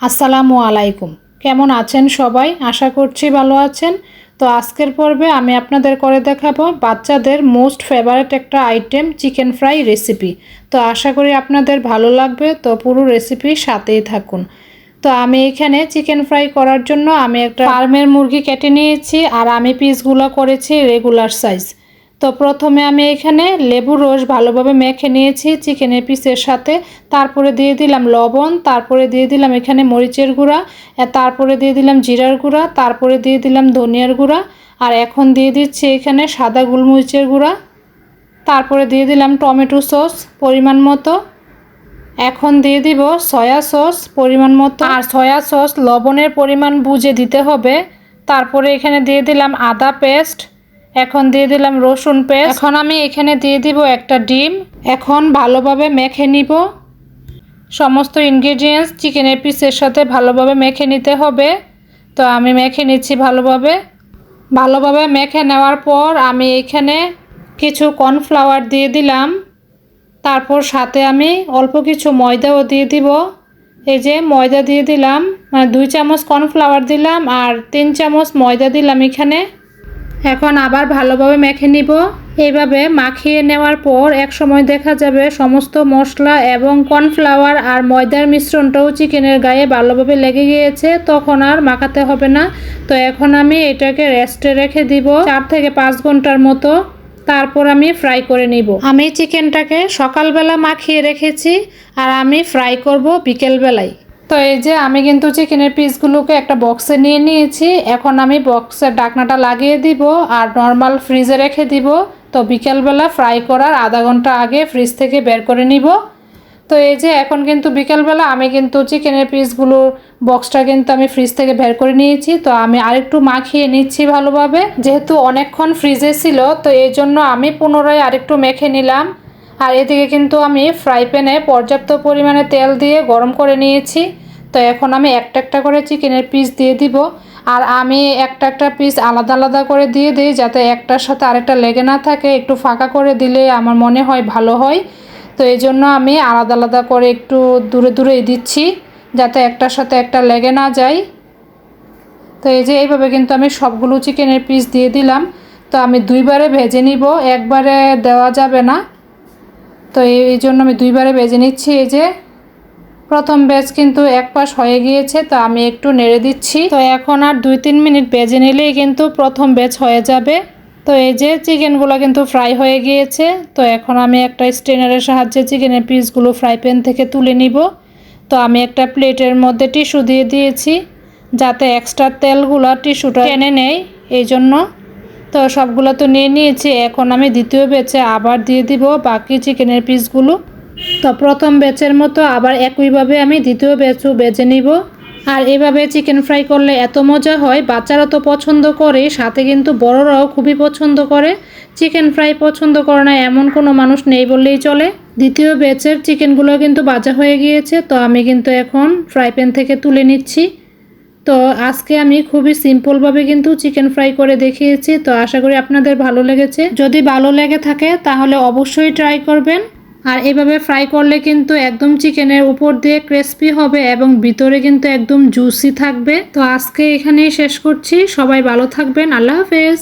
আসসালামু আলাইকুম। কেমন আছেন সবাই? আশা করছি ভালো আছেন। তো আজকের পর্বে আমি আপনাদের করে দেখাবো বাচ্চাদের মোস্ট ফেভারিট একটা আইটেম চিকেন ফ্রাই রেসিপি। তো আশা করি আপনাদের ভালো লাগবে। তো পুরো রেসিপির সাথেই থাকুন। তো আমি এখানে চিকেন ফ্রাই করার জন্য আমি একটা ফার্মের মুরগি কেটে নিয়েছি আর আমি পিসগুলো করেছি রেগুলার সাইজ। তো প্রথমে আমি এখানে লেবু রস ভালোভাবে মেখে নিয়েছি চিকেনের পিসের সাথে। তারপরে দিয়ে দিলাম লবণ, তারপরে দিয়ে দিলাম এখানে মরিচের গুঁড়া, তারপরে দিয়ে দিলাম জিরার গুঁড়া, তারপরে দিয়ে দিলাম ধনিয়ার গুঁড়া, আর এখন দিয়ে দিচ্ছি এখানে সাদা গোলমরিচের গুঁড়া, তারপরে দিয়ে দিলাম টমেটো সস পরিমাণ মতো, এখন দিয়ে দিব সয়া সস পরিমাণ মতো। আর সয়া সস লবণের পরিমাণ বুঝে দিতে হবে। তারপরে এখানে দিয়ে দিলাম আদা পেস্ট, এখন দিয়ে দিলাম রসুন পেস্ট, এখন আমি এখানে দিয়ে দিব একটা ডিম। এখন ভালোভাবে মেখে নিব। সমস্ত ইনগ্রেডিয়েন্টস চিকেনের পিসের সাথে ভালোভাবে মেখে নিতে হবে। তো আমি মেখে নিচ্ছি ভালোভাবে মেখে নেওয়ার পর আমি এখানে কিছু কর্নফ্লাওয়ার দিয়ে দিলাম। তারপর সাথে আমি অল্প কিছু ময়দাও দিয়ে দিব। এই যে ময়দা দিয়ে দিলাম, মানে 2 চামচ কর্নফ্লাওয়ার দিলাম আর 3 চামচ ময়দা দিলাম এখানে। এখন আবার ভালোভাবে মেখে নিব। এইভাবে মাখিয়ে নেওয়ার পর এক সময় দেখা যাবে সমস্ত মশলা এবং কর্নফ্লাওয়ার আর ময়দার মিশ্রণটাও চিকেনের গায়ে ভালোভাবে লেগে গিয়েছে, তখন আর মাখাতে হবে না। তো এখন আমি এটাকে রেস্টে রেখে দিব 4 থেকে 5 ঘন্টার মতো। তারপর আমি ফ্রাই করে নিব। আমি চিকেনটাকে সকালবেলা মাখিয়ে রেখেছি আর আমি ফ্রাই করব বিকেলবেলায়। তো এই যে আমি কিন্তু চিকেনের পিসগুলোকে একটা বক্সে নিয়ে নিয়েছি। এখন আমি বক্সের ঢাকনাটা লাগিয়ে দিব আর নর্মাল ফ্রিজে রেখে দিব। তো বিকেলবেলা ফ্রাই করার আধা ঘন্টা আগে ফ্রিজ থেকে বের করে নিব। তো এই যে এখন কিন্তু বিকেলবেলা আমি কিন্তু চিকেনের পিসগুলোর বক্সটা কিন্তু আমি ফ্রিজ থেকে বের করে নিয়েছি। তো আমি আরেকটু মাখিয়ে নিচ্ছি ভালোভাবে, যেহেতু অনেকক্ষণ ফ্রিজে ছিল তো এই জন্য আমি পুনরায় আরেকটু মেখে নিলাম। আর এদিকে কিন্তু আমি ফ্রাই প্যানে পর্যাপ্ত পরিমাণে তেল দিয়ে গরম করে নিয়েছি। তো এখন আমি একটা একটা করে চিকেনের পিস দিয়ে দিব। আর আমি একটা একটা পিস আলাদা আলাদা করে দিয়ে দিই, যাতে একটার সাথে আরেকটা লেগে না থাকে। একটু ফাঁকা করে দিলে আমার মনে হয় ভালো হয়। তো এই জন্য আমি আলাদা আলাদা করে একটু দূরে দূরেই দিচ্ছি, যাতে একটার সাথে একটা লেগে না যায়। তো এই যে এইভাবে কিন্তু আমি সবগুলো চিকেনের পিস দিয়ে দিলাম। তো আমি দুইবারে ভেজে নিব, একবারে দেওয়া যাবে না। তো এই জন্য আমি দুইবারে ভেজে নিচ্ছি। এই যে প্রথম ব্যাচ কিন্তু এক পাশ হয়ে গিয়েছে, তো আমি একটু নেড়ে দিচ্ছি। তো এখন আর 2-3 মিনিট ভেজে নিলেই কিন্তু প্রথম ব্যাচ হয়ে যাবে। তো এই যে চিকেনগুলো কিন্তু ফ্রাই হয়ে গিয়েছে। তো এখন আমি একটা স্ট্রেনারের সাহায্যে চিকেনের পিসগুলো ফ্রাই প্যান থেকে তুলে নিব। তো আমি একটা প্লেটের মধ্যে টিস্যু দিয়ে দিয়েছি, যাতে এক্সট্রা তেলগুলো টিস্যুটা টেনে নেয়, এই জন্য। তো সবগুলো তো নিয়ে নিয়েছি। এখন আমি দ্বিতীয় ব্যাচে আবার দিয়ে দিব বাকি চিকেনের পিসগুলো। তো প্রথম ব্যাচের মতো আবার একইভাবে আমি দ্বিতীয় ব্যাচও বেজে নিব। আর এভাবে চিকেন ফ্রাই করলে এত মজা হয়, বাচ্চারা তো পছন্দ করে, সাথে কিন্তু বড়রাও খুবই পছন্দ করে। চিকেন ফ্রাই পছন্দ করে না এমন কোনো মানুষ নেই বললেই চলে। দ্বিতীয় ব্যাচের চিকেনগুলো কিন্তু ভাজা হয়ে গিয়েছে। তো আমি কিন্তু এখন ফ্রাই প্যান থেকে তুলে নিচ্ছি। তো আজকে আমি খুবই সিম্পলভাবে কিন্তু চিকেন ফ্রাই করে দেখিয়েছি। তো আশা করি আপনাদের ভালো লেগেছে। যদি ভালো লেগে থাকে তাহলে অবশ্যই ট্রাই করবেন। আর এভাবে ফ্রাই করলে কিন্তু একদম চিকেনের উপর দিয়ে ক্রিস্পি হবে এবং ভিতরে কিন্তু একদম জুসি থাকবে। তো আজকে এখানেই শেষ করছি। সবাই ভালো থাকবেন। আল্লাহ হাফেজ।